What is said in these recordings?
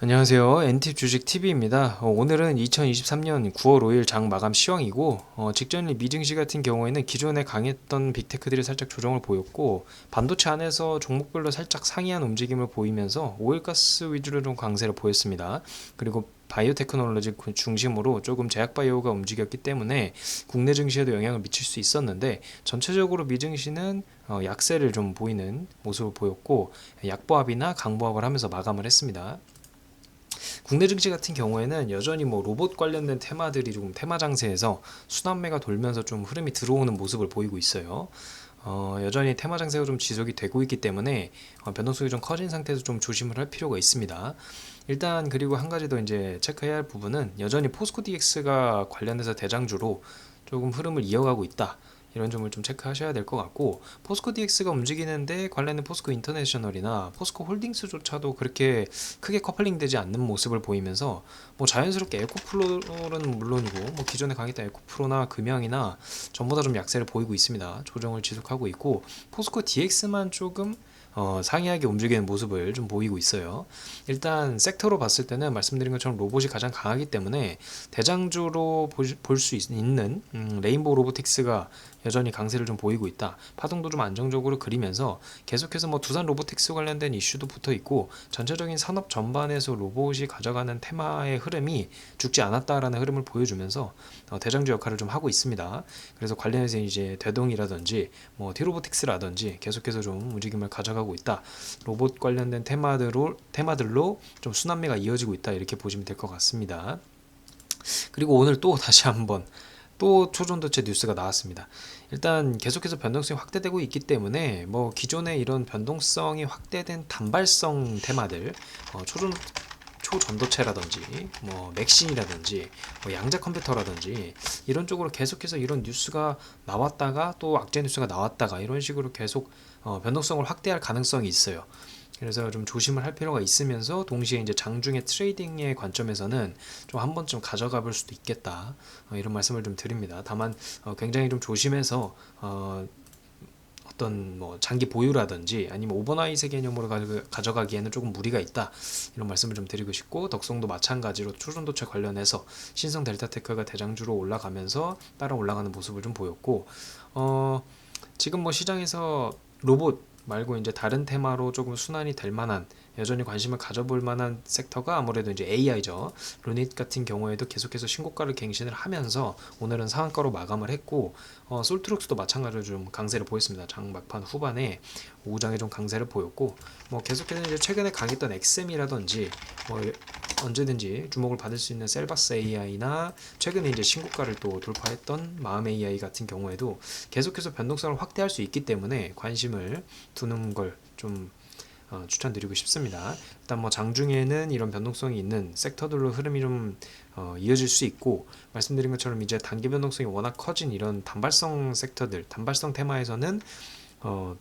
안녕하세요. NT 주식 TV입니다. 오늘은 2023년 9월 5일 장 마감 시황이고, 직전일 미증시 같은 경우에는 기존에 강했던 빅테크들이 살짝 조정을 보였고, 반도체 안에서 종목별로 살짝 상이한 움직임을 보이면서 오일가스 위주로 좀 강세를 보였습니다. 그리고 바이오테크놀로지 중심으로 조금 제약바이오가 움직였기 때문에 국내 증시에도 영향을 미칠 수 있었는데, 전체적으로 미증시는 약세를 좀 보이는 모습을 보였고, 약보합이나 강보합을 하면서 마감을 했습니다. 국내 증시 같은 경우에는 여전히 뭐 로봇 관련된 테마들이 조금 테마 장세에서 순환매가 돌면서 좀 흐름이 들어오는 모습을 보이고 있어요. 여전히 테마 장세가 좀 지속이 되고 있기 때문에 변동성이 좀 커진 상태에서 좀 조심을 할 필요가 있습니다. 일단 그리고 한 가지 더 이제 체크해야 할 부분은 여전히 포스코 DX가 관련해서 대장주로 조금 흐름을 이어가고 있다. 이런 점을 좀 체크하셔야 될 것 같고, 포스코 DX가 움직이는데 관련된 포스코 인터내셔널이나 포스코 홀딩스조차도 그렇게 크게 커플링 되지 않는 모습을 보이면서 뭐 자연스럽게 에코프로는 물론이고 뭐 기존에 강했던 에코프로나 금양이나 전부 다 좀 약세를 보이고 있습니다. 조정을 지속하고 있고, 포스코 DX만 조금 상이하게 움직이는 모습을 좀 보이고 있어요. 일단 섹터로 봤을 때는 말씀드린 것처럼 로봇이 가장 강하기 때문에 대장주로 볼 수 있는 레인보우 로보틱스가 여전히 강세를 좀 보이고 있다. 파동도 좀 안정적으로 그리면서 계속해서 뭐 두산 로보틱스 관련된 이슈도 붙어 있고, 전체적인 산업 전반에서 로봇이 가져가는 테마의 흐름이 죽지 않았다라는 흐름을 보여주면서 대장주 역할을 좀 하고 있습니다. 그래서 관련해서 이제 대동이라든지 뭐 디로보틱스라든지 계속해서 좀 움직임을 가져가고 있다. 로봇 관련된 테마들로 좀 순환매가 이어지고 있다. 이렇게 보시면 될 것 같습니다. 그리고 오늘 또 다시 한번 또 초전도체 뉴스가 나왔습니다. 일단 계속해서 변동성이 확대되고 있기 때문에 뭐 기존의 이런 변동성이 확대된 단발성 테마들, 초전도체라든지 뭐 맥신이라든지 뭐 양자 컴퓨터라든지 이런 쪽으로 계속해서 이런 뉴스가 나왔다가 또 악재 뉴스가 나왔다가 이런 식으로 계속 변동성을 확대할 가능성이 있어요. 그래서 좀 조심을 할 필요가 있으면서 동시에 이제 장중의 트레이딩의 관점에서는 좀 한 번쯤 가져가 볼 수도 있겠다, 이런 말씀을 좀 드립니다. 다만 굉장히 좀 조심해서 어떤 뭐 장기 보유라든지 아니면 오버나잇의 개념으로 가져가기에는 조금 무리가 있다, 이런 말씀을 좀 드리고 싶고, 덕성도 마찬가지로 초전도체 관련해서 신성 델타테크가 대장주로 올라가면서 따라 올라가는 모습을 좀 보였고, 지금 뭐 시장에서 로봇 말고 이제 다른 테마로 조금 순환이 될 만한, 여전히 관심을 가져볼 만한 섹터가 아무래도 이제 AI죠. 루닛 같은 경우에도 계속해서 신고가를 갱신을 하면서 오늘은 상한가로 마감을 했고, 솔트룩스도 마찬가지로 좀 강세를 보였습니다. 장 막판 후반에 오후장에 좀 강세를 보였고, 뭐 계속해서 이제 최근에 강했던 XM이라든지 뭐 언제든지 주목을 받을 수 있는 셀바스 AI나 최근에 이제 신고가를 또 돌파했던 마음 AI 같은 경우에도 계속해서 변동성을 확대할 수 있기 때문에 관심을 두는 걸좀 추천드리고 싶습니다. 일단 뭐 장중에는 이런 변동성이 있는 섹터들로 흐름이 좀 이어질 수 있고, 말씀드린 것처럼 이제 단기 변동성이 워낙 커진 이런 단발성 섹터들, 단발성 테마에서는 어,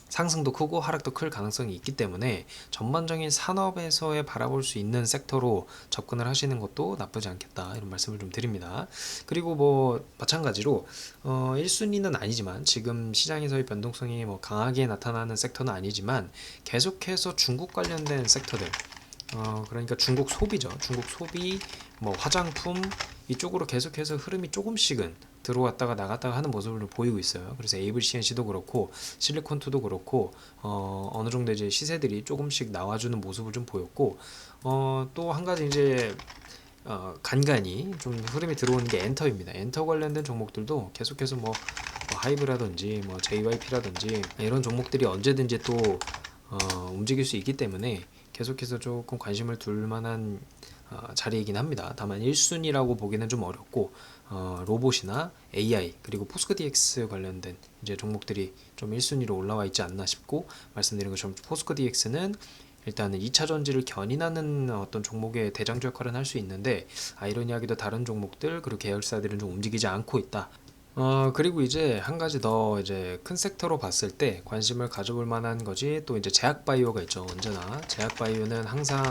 상승도 크고 하락도 클 가능성이 있기 때문에 전반적인 산업에서의 바라볼 수 있는 섹터로 접근을 하시는 것도 나쁘지 않겠다, 이런 말씀을 좀 드립니다. 그리고 뭐 마찬가지로 1순위는 아니지만 지금 시장에서의 변동성이 뭐 강하게 나타나는 섹터는 아니지만 계속해서 중국 관련된 섹터들, 그러니까 중국 소비죠. 중국 소비, 뭐 화장품 이쪽으로 계속해서 흐름이 조금씩은 들어왔다가 나갔다가 하는 모습을 보이고 있어요. 그래서 AVCNC도 그렇고 실리콘투도 그렇고 어느 정도 이제 시세들이 조금씩 나와주는 모습을 좀 보였고, 또 한 가지 이제 간간히 좀 흐름이 들어오는 게 엔터입니다. 엔터 관련된 종목들도 계속해서 뭐 하이브라든지 뭐 JYP라든지 이런 종목들이 언제든지 또 움직일 수 있기 때문에 계속해서 조금 관심을 둘 만한 자리이긴 합니다. 다만 1순위라고 보기는 좀 어렵고, 로봇이나 AI 그리고 포스코 DX 관련된 이제 종목들이 좀 1순위로 올라와 있지 않나 싶고, 말씀드린 것처럼 포스코 DX는 일단은 2차 전지를 견인하는 어떤 종목의 대장주 역할은 할 수 있는데, 아이러니하게도 다른 종목들 그리고 계열사들은 좀 움직이지 않고 있다. 그리고 이제 한 가지 더 이제 큰 섹터로 봤을 때 관심을 가져볼 만한 것이 또 이제 제약 바이오가 있죠. 언제나 제약 바이오는 항상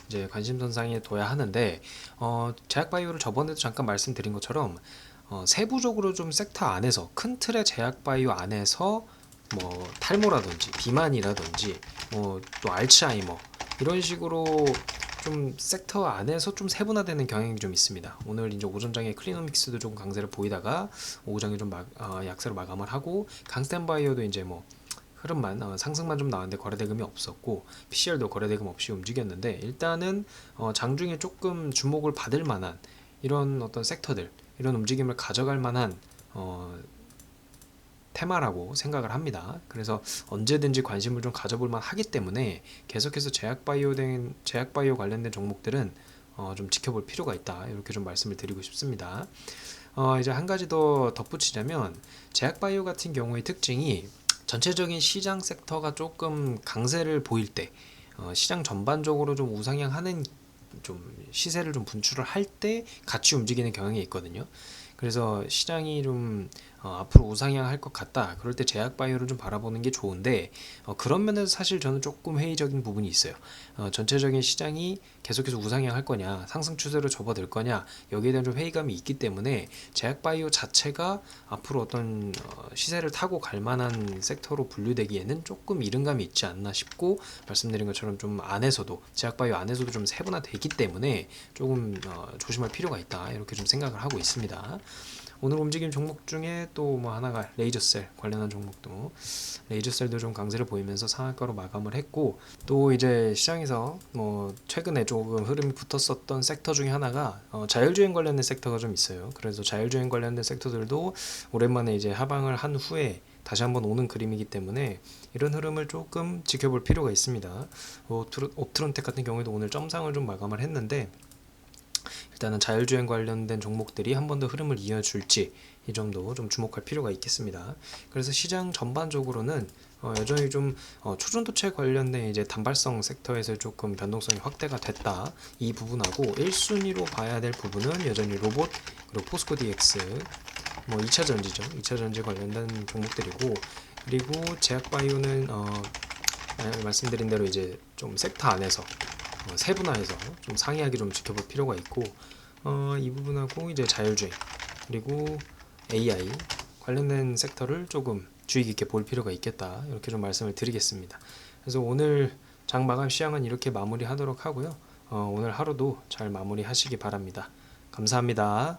이제 관심선상에 둬야 하는데, 제약 바이오를 저번에도 잠깐 말씀드린 것처럼 세부적으로 좀 섹터 안에서 큰 틀의 제약 바이오 안에서 뭐 탈모라든지 비만이라든지 뭐 또 알츠하이머 이런 식으로 좀 섹터 안에서 좀 세분화되는 경향이 좀 있습니다. 오늘 이제 오전장에 클리노믹스도 조금 강세를 보이다가 오후장에 좀 약세로 마감을 하고 강스텐바이오도 이제 뭐 흐름만 상승만 좀 나왔는데 거래대금이 없었고 PCR도 거래대금 없이 움직였는데 일단은 장중에 조금 주목을 받을 만한 이런 어떤 섹터들 이런 움직임을 가져갈 만한 테마라고 생각을 합니다. 그래서 언제든지 관심을 좀 가져볼 만하기 때문에 계속해서 제약바이오 관련된 종목들은 좀 지켜볼 필요가 있다. 이렇게 좀 말씀을 드리고 싶습니다. 이제 한 가지 더 덧붙이자면 제약바이오 같은 경우의 특징이 전체적인 시장 섹터가 조금 강세를 보일 때 시장 전반적으로 좀 우상향하는 좀 시세를 좀 분출을 할 때 같이 움직이는 경향이 있거든요. 그래서 시장이 좀 앞으로 우상향할 것 같다. 그럴 때 제약바이오를 좀 바라보는 게 좋은데 그런 면에서 사실 저는 조금 회의적인 부분이 있어요. 전체적인 시장이 계속해서 우상향할 거냐, 상승 추세로 접어들 거냐 여기에 대한 좀 회의감이 있기 때문에 제약바이오 자체가 앞으로 어떤 시세를 타고 갈 만한 섹터로 분류되기에는 조금 이른감이 있지 않나 싶고 말씀드린 것처럼 좀 안에서도 제약바이오 안에서도 좀 세분화되기 때문에 조금 조심할 필요가 있다 이렇게 좀 생각을 하고 있습니다. 오늘 움직임 종목 중에 또 뭐 하나가 레이저셀 관련한 종목도 레이저셀도 좀 강세를 보이면서 상한가로 마감을 했고 또 이제 시장에서 뭐 최근에 조금 흐름이 붙었었던 섹터 중에 하나가 자율주행 관련된 섹터가 좀 있어요. 그래서 자율주행 관련된 섹터들도 오랜만에 이제 하방을 한 후에 다시 한번 오는 그림이기 때문에 이런 흐름을 조금 지켜볼 필요가 있습니다. 옵트론텍 같은 경우에도 오늘 점상을 좀 마감을 했는데 일단은 자율주행 관련된 종목들이 한 번 더 흐름을 이어줄지 이 점도 좀 주목할 필요가 있겠습니다. 그래서 시장 전반적으로는 여전히 좀 초전도체 관련된 이제 단발성 섹터에서 조금 변동성이 확대가 됐다. 이 부분하고 1순위로 봐야 될 부분은 여전히 로봇 그리고 포스코 DX 뭐 2차 전지죠. 2차 전지 관련된 종목들이고 그리고 제약바이오는 말씀드린 대로 이제 좀 섹터 안에서 세분화해서 좀 상이하게 좀 지켜볼 필요가 있고 이 부분하고 이제 자율주행 그리고 AI 관련된 섹터를 조금 주의 깊게 볼 필요가 있겠다 이렇게 좀 말씀을 드리겠습니다. 그래서 오늘 장 마감 시황은 이렇게 마무리하도록 하고요. 오늘 하루도 잘 마무리하시기 바랍니다. 감사합니다.